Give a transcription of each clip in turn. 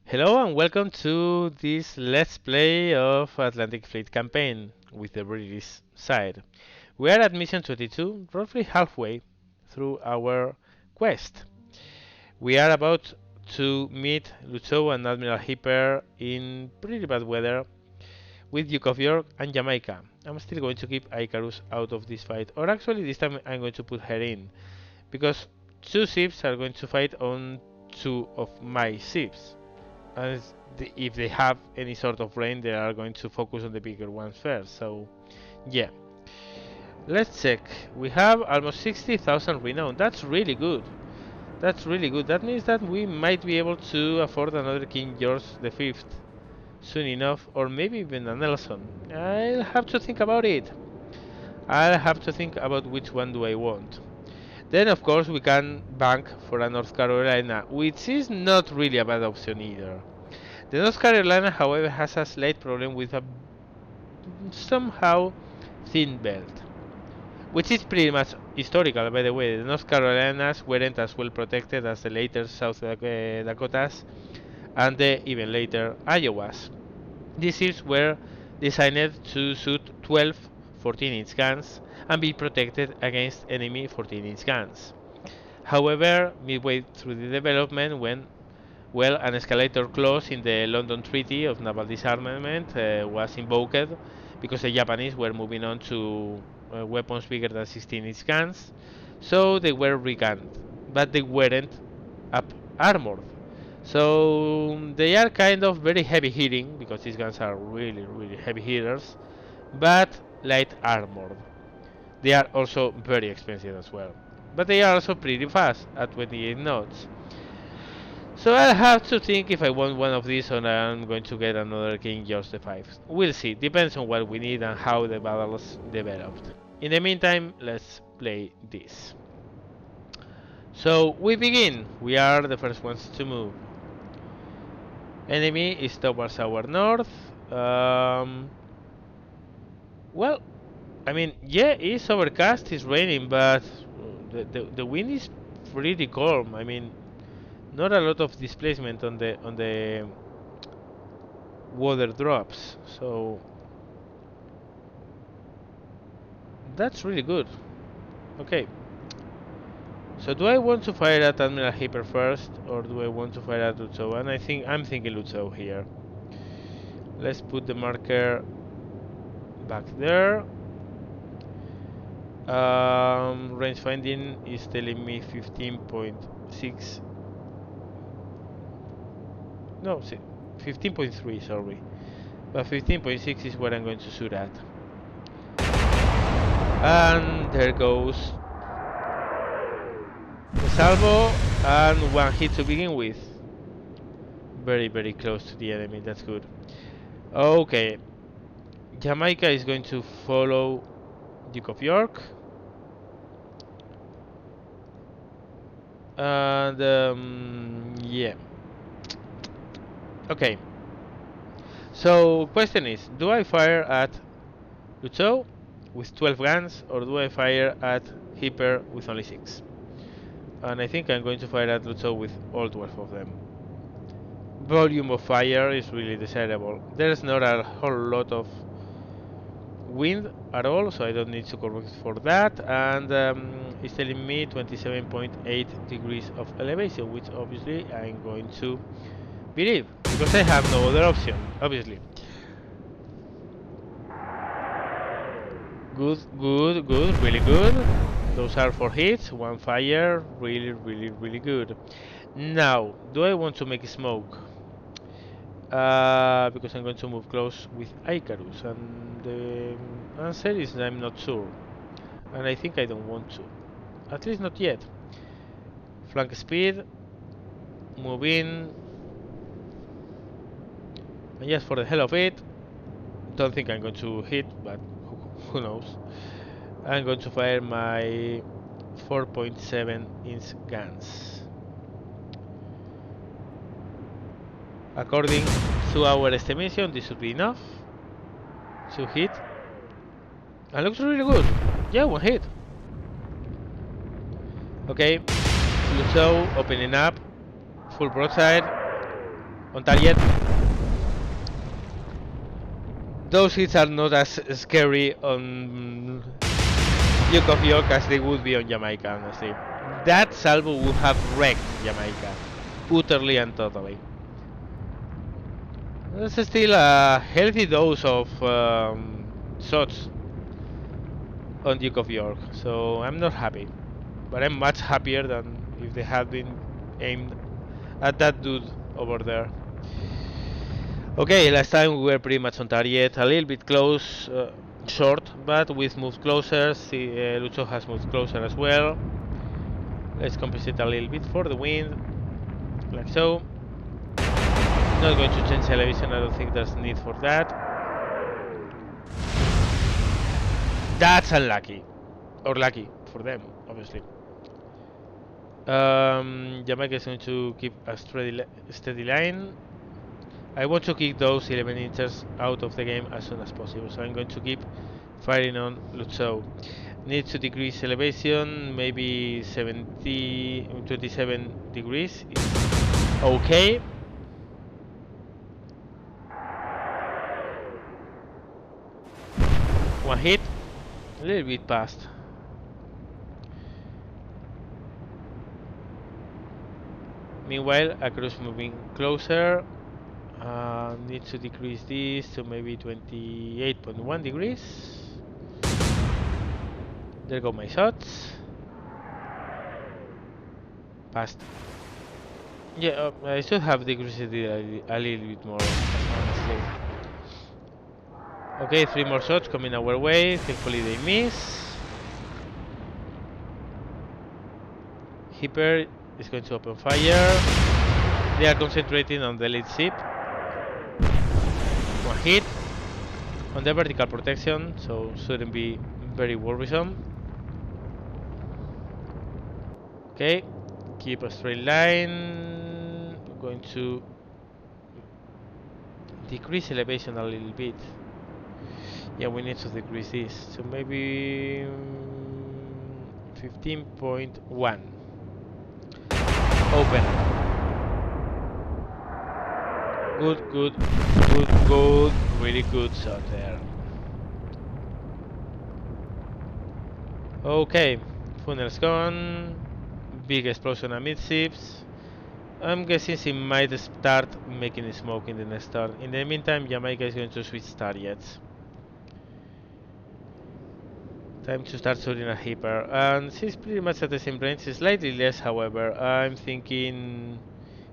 Hello and welcome to this Let's Play of Atlantic Fleet campaign with the British side. We are at mission 22, roughly halfway through our quest. We are about to meet Lucho and Admiral Hipper in pretty bad weather with Duke of York and Jamaica. I'm still going to keep Icarus out of this fight, or actually this time I'm going to put her in, because two ships are going to fight on two of my ships. And if they have any sort of rain, they are going to focus on the bigger ones first. So, yeah. Let's check. We have almost 60,000 renown. That's really good. That's really good. That means that we might be able to afford another King George V soon enough, or maybe even a Nelson. I'll have to think about it. I'll have to think about which one do I want. Then, of course, we can bank for a North Carolina, which is not really a bad option either. The North Carolina, however, has a slight problem with a somehow thin belt, which is pretty much historical, by the way. The North Carolinas weren't as well protected as the later South Dakotas and the even later Iowas. These ships were designed to shoot 12 14-inch guns and be protected against enemy 14-inch guns. However, midway through the development, when an escalator clause in the London Treaty of Naval Disarmament was invoked because the Japanese were moving on to weapons bigger than 16-inch guns, so they were regunned, but they weren't up armored. So they are kind of very heavy hitting because these guns are really heavy hitters, but light armored. They are also very expensive as well, but they are also pretty fast at 28 knots. So I'll have to think if I want one of these or I'm going to get another King George V. We'll see, depends on what we need and how the battles developed. In the meantime, let's play this. So we begin. We are the first ones to move. Enemy is towards our north. Well, I mean, yeah, it's overcast, it's raining, but the wind is pretty calm. I mean, not a lot of displacement on the water drops, so that's really good. Okay, so do I want to fire at Admiral Hipper first, or do I want to fire at Lucho? And I'm thinking Lucho here. Let's put the marker back there. Range finding is telling me 15.6. No, 15.3, sorry. But 15.6 is what I'm going to shoot at. And there goes the salvo, and one hit to begin with. Very close to the enemy, that's good. Okay, Jamaica is going to follow Duke of York. And yeah. Okay. So question is, do I fire at Lucho with 12 guns, or do I fire at Hipper with only 6? And I think I'm going to fire at Lucho with all 12 of them. Volume of fire is really desirable. There's not a whole lot of wind at all, so I don't need to correct for that. And it's telling me 27.8 degrees of elevation, which obviously I'm going to believe because I have no other option, obviously. Good, really good. Those are 4 hits, 1 fire, really good. Now, do I want to make smoke? Because I'm going to move close with Icarus, and the answer is I'm not sure. And I think I don't want to. At least not yet. Flank speed, move in, and just for the hell of it, don't think I'm going to hit, but who knows. I'm going to fire my 4.7-inch guns. According to our estimation, this should be enough to hit. And looks really good. Yeah, 1 hit. Okay, so opening up, full broadside. on target. Those hits are not as scary on Duke of York as they would be on Jamaica, honestly. That salvo would have wrecked Jamaica, utterly and totally. There's still a healthy dose of shots on Duke of York, so I'm not happy. But I'm much happier than if they had been aimed at that dude over there. Okay, last time we were pretty much on target, a little bit close, short, but we've moved closer. See, Lucho has moved closer as well. Let's compensate a little bit for the wind, like so. Not going to change elevation, I don't think there's need for that. That's unlucky. Or lucky for them, obviously. Jamaica is going to keep a steady line. I want to kick those 11 inches out of the game as soon as possible, so I'm going to keep firing on Lucho. Needs to decrease elevation, maybe 27 degrees is okay. One hit, a little bit past. Meanwhile, a cruise moving closer. Need to decrease this to maybe 28.1 degrees. There go my shots. Passed. Yeah, I should have decreased it a little bit more, honestly. Okay, 3 more shots coming our way. Thankfully they miss. Hipper is going to open fire. They are concentrating on the lead ship. One hit on the vertical protection, so shouldn't be very worrisome. Okay, keep a straight line. I'm going to decrease elevation a little bit. Yeah, we need to decrease this, so maybe 15.1. Open. Good. Really good shot there. Okay, funnel's gone. Big explosion amidships. I'm guessing she might start making smoke in the next turn. In the meantime, Jamaica is going to switch targets. Time to start shooting at Hipper. And she's pretty much at the same range, slightly less, however. I'm thinking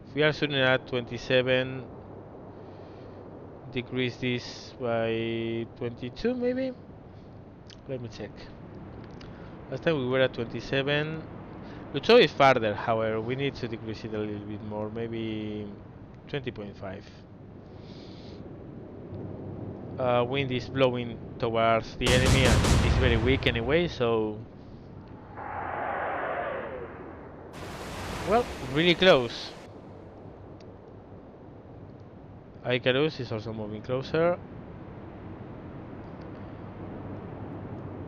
if we are shooting at 27, decrease this by 22 maybe? Let me check. Last time we were at 27. Lucho is farther, however, we need to decrease it a little bit more, maybe 20.5. Wind is blowing towards the enemy and it's very weak anyway, so... Well, really close. Icarus is also moving closer.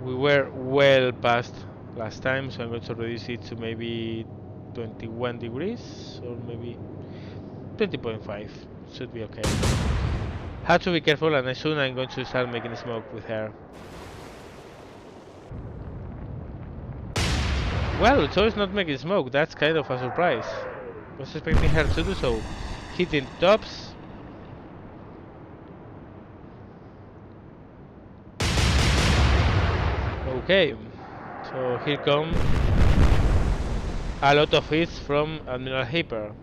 We were well past last time, so I'm going to reduce it to maybe 21 degrees or maybe 20.5. Should be okay. Have to be careful, and soon I'm going to start making smoke with her. Well, so it's not making smoke, that's kind of a surprise. Was expecting her to do so. Hitting tops. Okay, so here come a lot of hits from Admiral Hipper.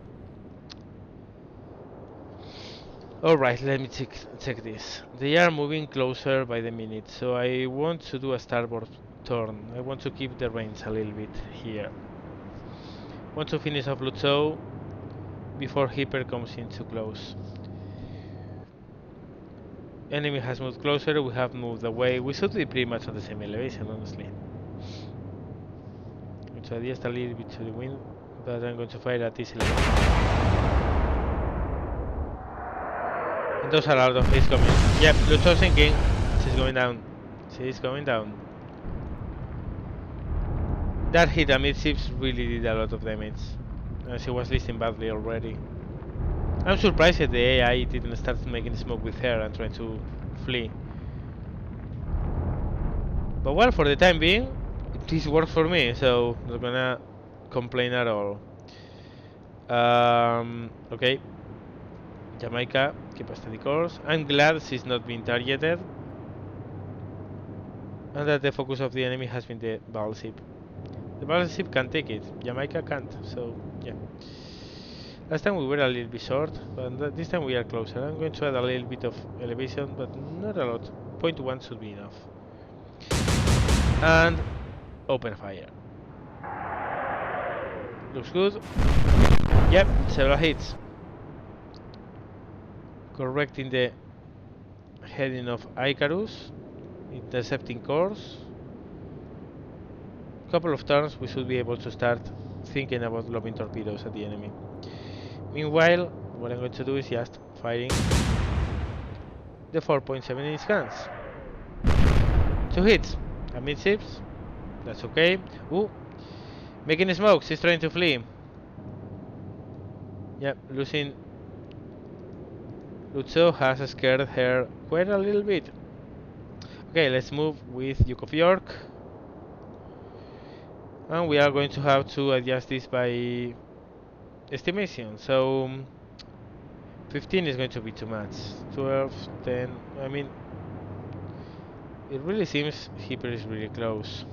Alright, let me check this. They are moving closer by the minute, so I want to do a starboard turn. I want to keep the reins a little bit here. Want to finish off Lucho before Hipper comes in too close. Enemy has moved closer, we have moved away. We should be pretty much on the same elevation, honestly. I'm going to adjust a little bit to the wind, but I'm going to fire at this elevation. Those are a lot of hits coming. Yep, Lucho sinking. She's going down. She's going down. That hit amidships really did a lot of damage. She was listing badly already. I'm surprised that the AI didn't start making smoke with her and trying to flee. But well, for the time being, this works for me, so not gonna complain at all. Okay, Jamaica, keep a steady course. I'm glad she's not being targeted, and that the focus of the enemy has been the battleship. The battleship can take it, Jamaica can't, so yeah. Last time we were a little bit short, but this time we are closer. I'm going to add a little bit of elevation, but not a lot. Point 1 should be enough. And open fire. Looks good. Yep, several hits. Correcting the heading of Icarus. Intercepting course. Couple of turns we should be able to start thinking about lobbing torpedoes at the enemy. Meanwhile, what I'm going to do is just firing the 4.7 inch guns. 2 hits. Amidships. That's okay. Ooh. Making smoke. She's trying to flee. Yep, losing Lucho has scared her quite a little bit. Okay, let's move with Duke of York. And we are going to have to adjust this by estimation. So 15 is going to be too much. 12, 10, I mean, it really seems Hipper is really close.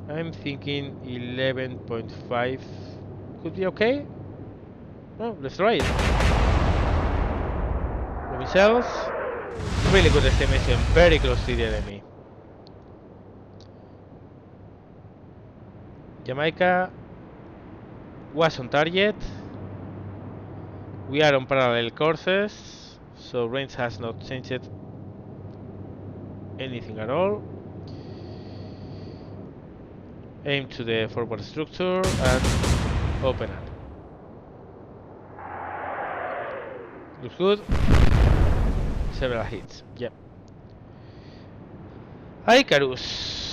I'm thinking 11.5 could be okay. Oh, let's try it. The missiles, really good estimation, very close to the enemy. Jamaica was on target. We are on parallel courses, so range has not changed anything at all. Aim to the forward structure and open up. Looks good. Several hits. Yep. Icarus.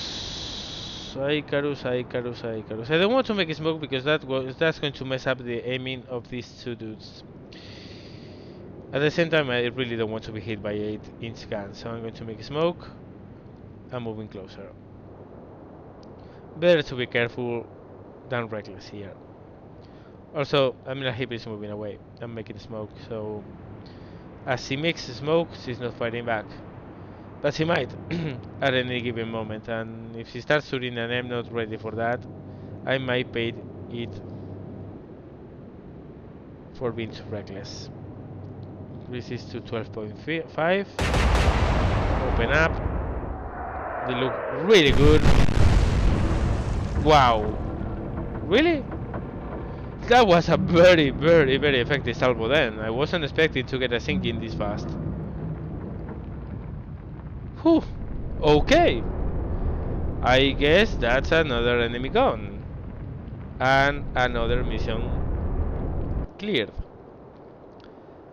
I don't want to make smoke because that's going to mess up the aiming of these two dudes. At the same time, I really don't want to be hit by 8-inch guns, so I'm going to make smoke. I'm moving closer. Better to be careful than reckless here. Also, Hip is moving away. I'm making smoke, so as she makes smoke, she's not fighting back. But she might at any given moment, and if she starts shooting and I'm not ready for that, I might pay it for being too reckless. This is to 12.5. Open up. They look really good. Wow. Really? That was a very effective salvo then. I wasn't expecting to get a sinking this fast. Whew. Okay. I guess that's another enemy gone. And another mission cleared.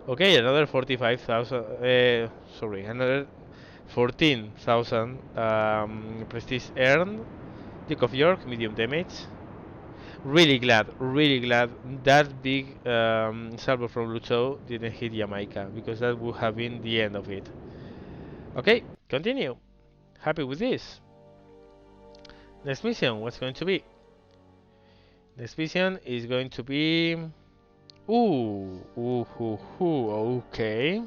Okay, another 45,000. Another 14,000 prestige earned. Duke of York, medium damage. Really glad that big salvo from Lucho didn't hit Jamaica, because that would have been the end of it. Okay, continue. Happy with this. Next mission, what's going to be? Next mission is going to be... okay.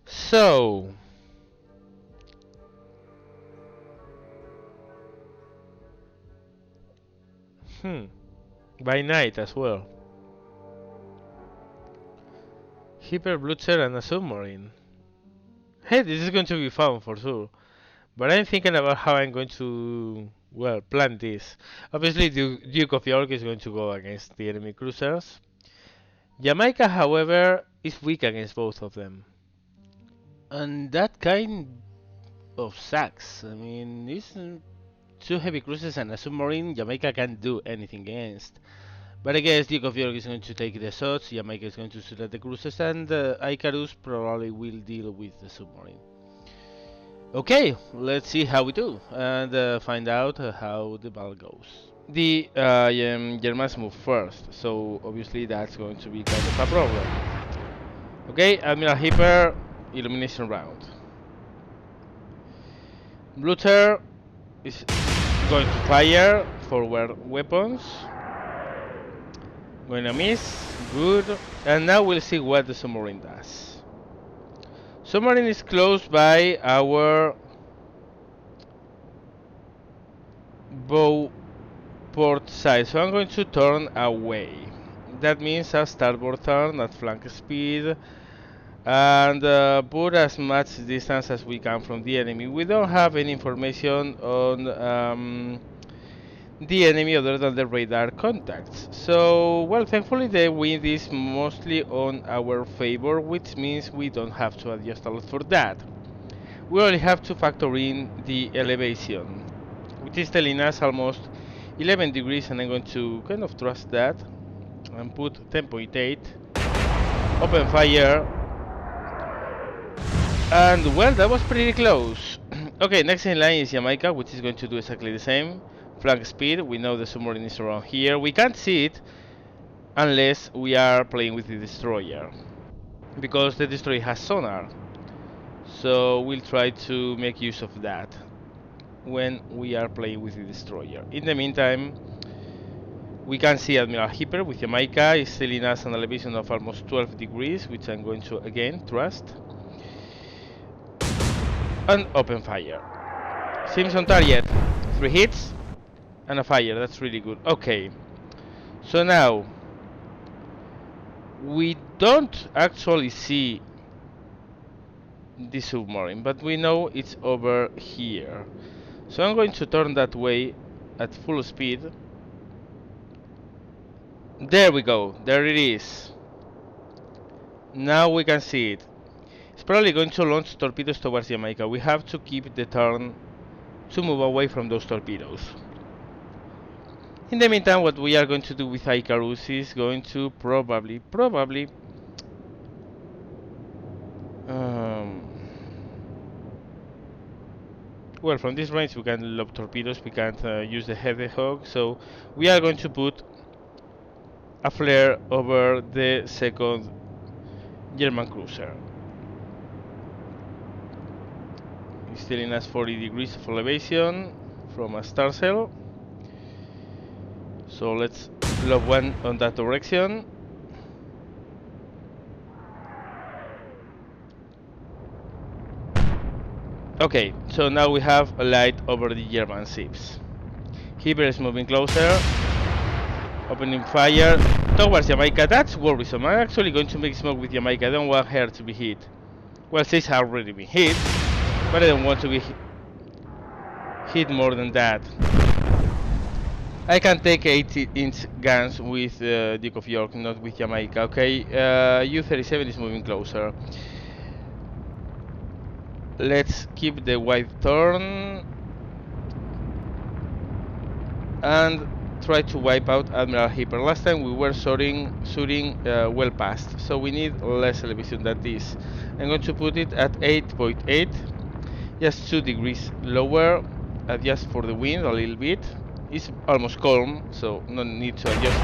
So... by night as well. Hyper Bloodshed and a submarine. Hey, this is going to be fun for sure. But I'm thinking about how I'm going to, well, plan this. Obviously, Duke of York is going to go against the enemy cruisers. Jamaica, however, is weak against both of them. And that kind of sucks. I mean, it's two heavy cruisers and a submarine Jamaica can't do anything against. But I guess Duke of York is going to take the shots, Jamaica is going to shoot at the cruisers, and Icarus probably will deal with the submarine. Okay, let's see how we do and find out how the battle goes. the Germans move first, so obviously that's going to be kind of a problem. Okay, Admiral Hipper, illumination round. Bluter is going to fire forward weapons. Going to miss, good. And now we'll see what the submarine does. Submarine is close by our bow port side, so I'm going to turn away. That means a starboard turn at flank speed and put as much distance as we can from the enemy. We don't have any information on the enemy other than the radar contacts. So, well, thankfully the wind is mostly on our favor, which means we don't have to adjust a lot for that. We only have to factor in the elevation, which is telling us almost 11 degrees, and I'm going to kind of trust that and put 10.8. Open fire. And well, that was pretty close. Okay, next in line is Jamaica, which is going to do exactly the same. Flank speed, we know the submarine is around here. We can't see it unless we are playing with the destroyer, because the destroyer has sonar. So we'll try to make use of that when we are playing with the destroyer. In the meantime, we can see Admiral Hipper with Jamaica is telling us an elevation of almost 12 degrees, which I'm going to again trust. And open fire. Seems on target. 3 hits and a fire. That's really good. Okay. So now we don't actually see the submarine, but we know it's over here. So I'm going to turn that way at full speed. There we go. There it is. Now we can see it. It's probably going to launch torpedoes towards Jamaica. We have to keep the turn to move away from those torpedoes. In the meantime, what we are going to do with Icarus is going to probably well, from this range we can lob torpedoes, we can't use the Hedgehog, so we are going to put a flare over the second German cruiser. It's telling us 40 degrees of elevation from a star sail. So let's lob one on that direction. Okay, so now we have a light over the German ships. Hipper is moving closer, opening fire towards Jamaica. That's worrisome. I'm actually going to make smoke with Jamaica. I don't want her to be hit. Well, she's already been hit, but I don't want to be hit more than that. I can take 80-inch guns with Duke of York, not with Jamaica. Okay, U-37 is moving closer. Let's keep the wide turn and try to wipe out Admiral Hipper. Last time we were shooting well past, so we need less elevation than this. I'm going to put it at 8.8, just 2 degrees lower, adjust for the wind a little bit. It's almost calm, so no need to adjust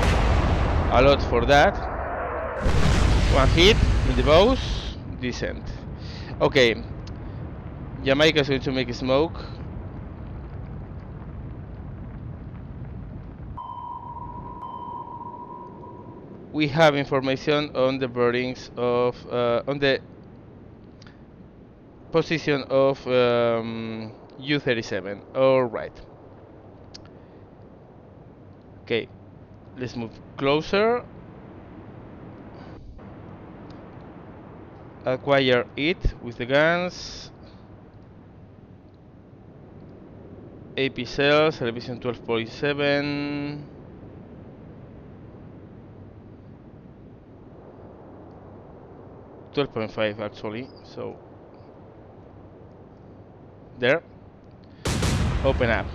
a lot for that. One hit in the bows, decent. Okay, Jamaica is going to make smoke. We have information on the bearings of on the position of U-37. All right. Okay, let's move closer. Acquire it with the guns. AP cells, elevation 12.7. .5 actually, so there. Open up,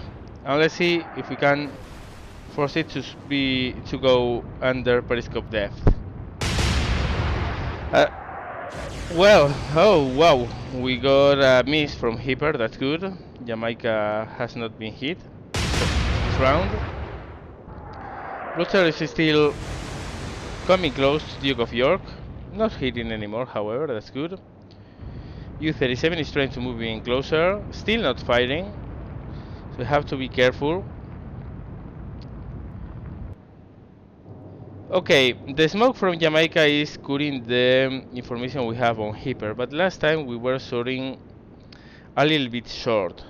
and let's see if we can force it to go under periscope depth. Well, oh wow, we got a miss from Hipper. That's good. Jamaica has not been hit this round. Blucher is still coming close to Duke of York. Not hitting anymore, however, that's good. U-37 is trying to move in closer, still not firing, so we have to be careful. Okay, the smoke from Jamaica is cutting the information we have on Hipper, but last time we were sorting a little bit short.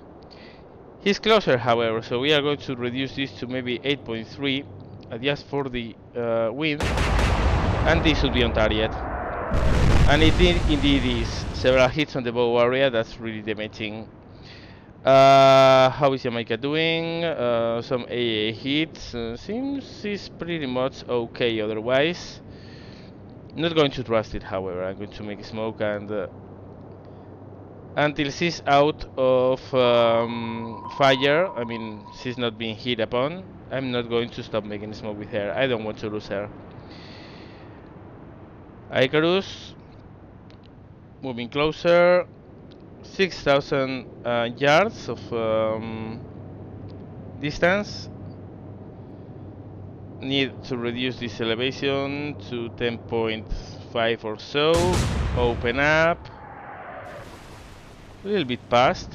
He's closer, however, so we are going to reduce this to maybe 8.3, adjust for the wind, and this should be on target. And it indeed is. Several hits on the bow area, that's really damaging. How is Jamaica doing? Some AA hits. Seems it's pretty much okay otherwise. Not going to trust it, however. I'm going to make smoke and until she's out of fire, I mean, she's not being hit upon, I'm not going to stop making smoke with her. I don't want to lose her. Icarus, moving closer. 6,000 yards of distance. Need to reduce this elevation to 10.5 or so. Open up. A little bit past.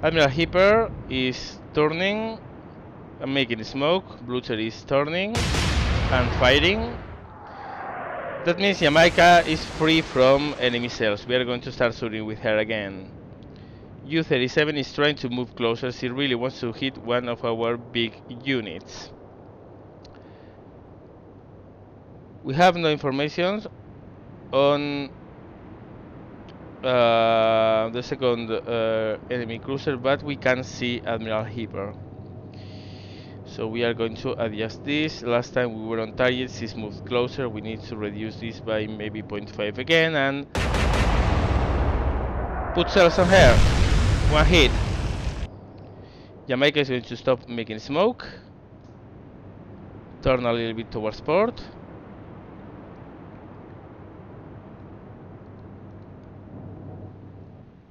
Admiral Hipper is turning and making smoke. Blucher is turning and firing. That means Jamaica is free from enemy cells. We are going to start shooting with her again. U-37 is trying to move closer. She really wants to hit one of our big units. We have no information on the second enemy cruiser, but we can see Admiral Hipper. So we are going to adjust this. Last time we were on target, she's moved closer. We need to reduce this by maybe 0.5 again and put cells on her. One hit. Jamaica is going to stop making smoke. Turn a little bit towards port.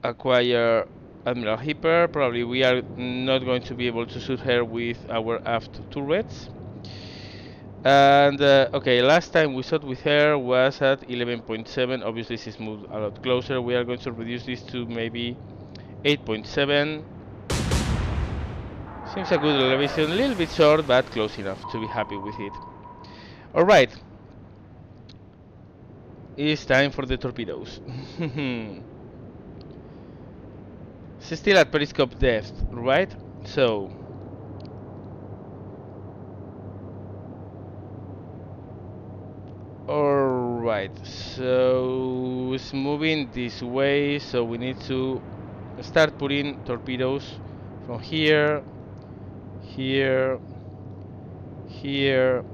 Acquire Admiral Hipper. Probably we are not going to be able to shoot her with our aft turrets. And okay, last time we shot with her was at 11.7. Obviously she's moved a lot closer. We are going to reduce this to maybe 8.7. Seems a good elevation, a little bit short but close enough to be happy with it. Alright, it's time for the torpedoes. She's still at periscope depth, right? So alright, so it's moving this way, so we need to start putting torpedoes from here, here, here,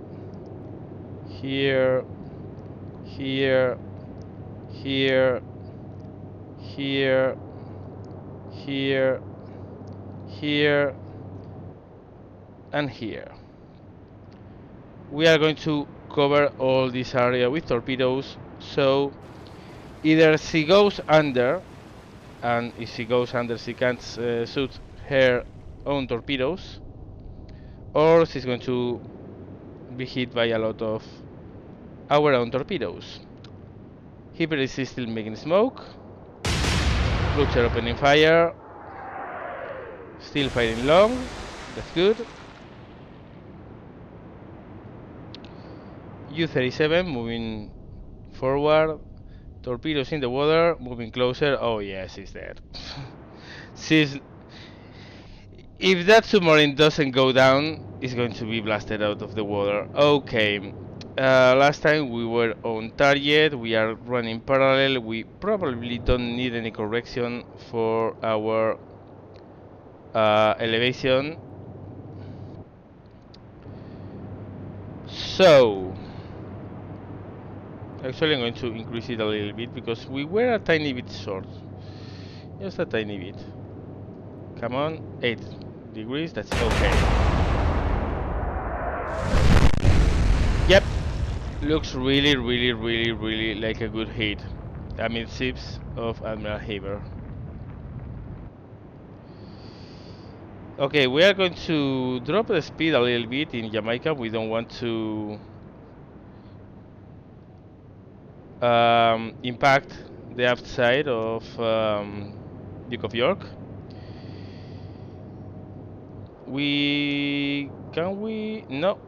here, here, here, here, here, here, and here. We are going to cover all this area with torpedoes, so either she goes under, and if she goes under she can't shoot her own torpedoes, or she's going to be hit by a lot of our own torpedoes. Hipper is still making smoke. Blucher opening fire. Still firing long. That's good. U-37 moving forward. Torpedoes in the water. Moving closer. Oh yes, she's dead. She's... If that submarine doesn't go down, it's going to be blasted out of the water. Okay. Last time we were on target, we are running parallel, we probably don't need any correction for our elevation. So, actually I'm going to increase it a little bit because we were a tiny bit short. Just a tiny bit. Come on, 8 degrees, that's okay. Yep. Looks really like a good hit. Amidships of Admiral Haber. Okay, we are going to drop the speed a little bit in Jamaica. We don't want to impact the outside of Duke of York. We no,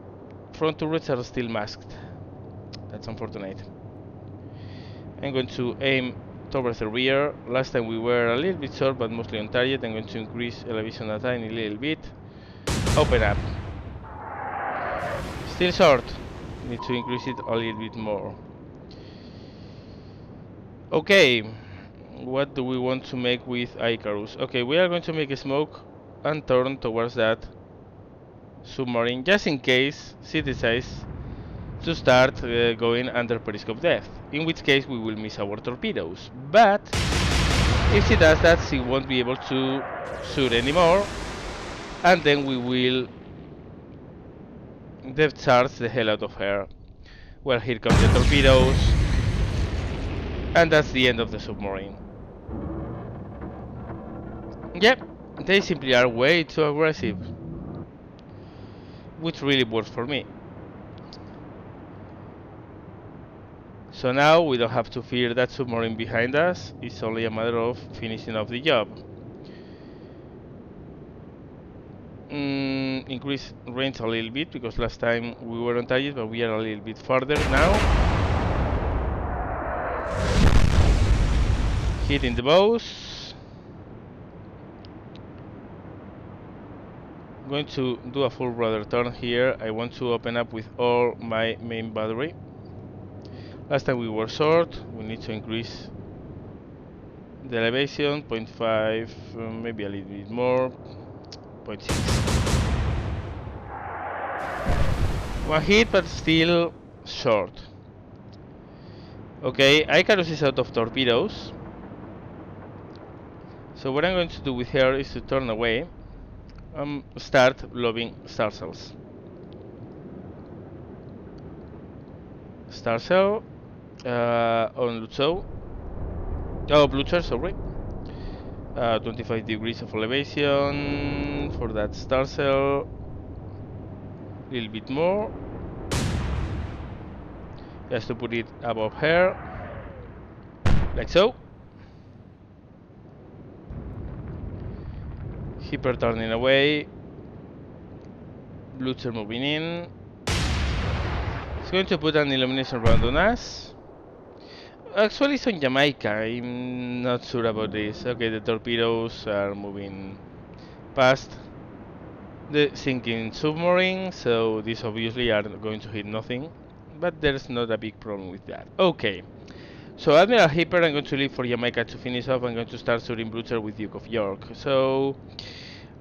front turrets are still masked. That's unfortunate. I'm going to aim towards the rear. Last time we were a little bit short, but mostly on target. I'm going to increase elevation a tiny little bit. Open up. Still short. Need to increase it a little bit more. Okay. What do we want to make with Icarus? Okay, we are going to make a smoke and turn towards that submarine just in case she decides to start going under periscope depth, in which case we will miss our torpedoes. But if she does that, she won't be able to shoot anymore, and then we will depth charge the hell out of her. Well, here come the torpedoes, and that's the end of the submarine. Yep, they simply are way too aggressive, which really works for me. So now we don't have to fear that submarine behind us, it's only a matter of finishing off the job. Increase range a little bit because last time we were on target, but we are a little bit farther now. Hitting the bows. I'm going to do a full rudder turn here. I want to open up with all my main battery. Last time we were short. We need to increase the elevation 0.5, maybe a little bit more, 0.6. One hit, but still short. Okay, Icarus is out of torpedoes. So what I'm going to do with her is to turn away and start lobbing star cells. Star cell on Lucho. Oh, Blucher, sorry. 25 degrees of elevation for that star cell. A little bit more. Just to put it above her. Like so. Hipper turning away. Blucher moving in. It's going to put an illumination round on us. Actually, it's on Jamaica. I'm not sure about this. Okay, the torpedoes are moving past the sinking submarine, so these obviously are going to hit nothing. But there's not a big problem with that. Okay, so Admiral Hipper, I'm going to leave for Jamaica to finish off. I'm going to start shooting Blucher with Duke of York. So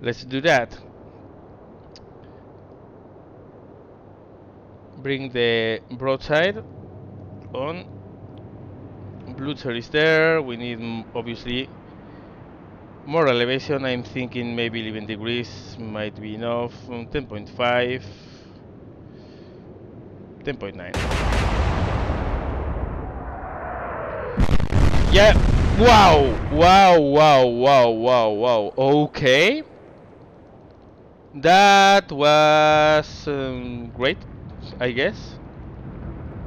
let's do that. Bring the broadside on. Blucher is there. We need obviously more elevation. I'm thinking maybe 11 degrees might be enough. 10.5, 10.9. Yeah. Wow. Wow. Wow. Wow. Wow. Wow. Okay. That was great, I guess.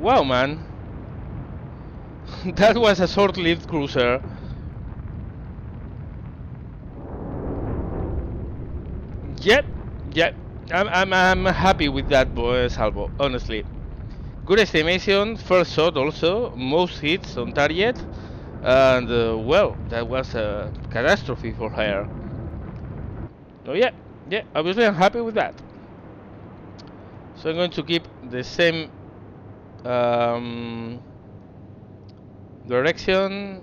Wow, man. That was a short-lived cruiser. Yep, yep. I'm happy with that salvo, honestly. Good estimation, first shot also, most hits on target, and well, that was a catastrophe for her. So yeah, yeah, obviously I'm happy with that. So I'm going to keep the same direction.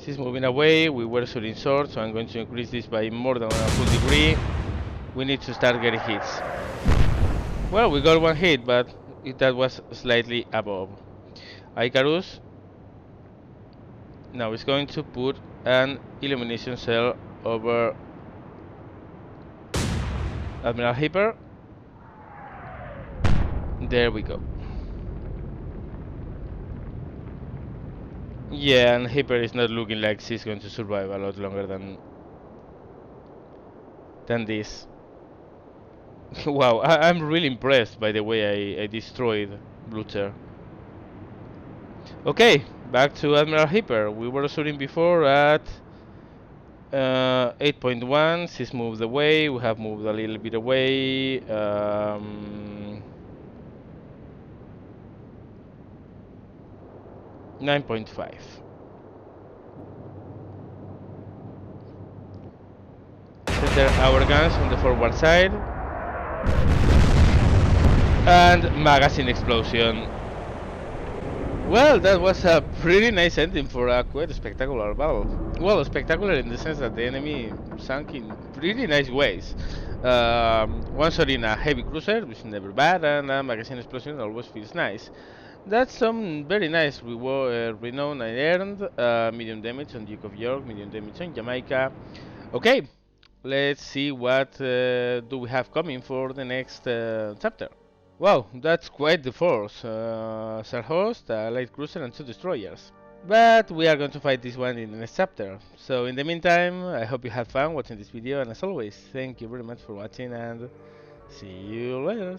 She's moving away, we were shooting short, so I'm going to increase this by more than a full degree. We need to start getting hits. Well, we got one hit, but that was slightly above. Icarus now is going to put an illumination cell over Admiral Hipper. There we go. Yeah, and Hipper is not looking like she's going to survive a lot longer than than this. Wow, I'm really impressed by the way I destroyed Blucher. Okay, back to Admiral Hipper. We were shooting before at 8.1. She's moved away. We have moved a little bit away. 9.5. Center our guns on the forward side. And magazine explosion. Well, that was a pretty nice ending for a quite spectacular battle. Well, spectacular in the sense that the enemy sunk in pretty nice ways. One shot in a heavy cruiser, which is never bad, and a magazine explosion always feels nice. That's some very nice renown I earned. Medium damage on Duke of York, medium damage on Jamaica. Okay, let's see what do we have coming for the next chapter. Wow, that's quite the force. Sarhost, a light cruiser, and two destroyers. But we are going to fight this one in the next chapter. So in the meantime, I hope you had fun watching this video, and as always, thank you very much for watching, and see you later.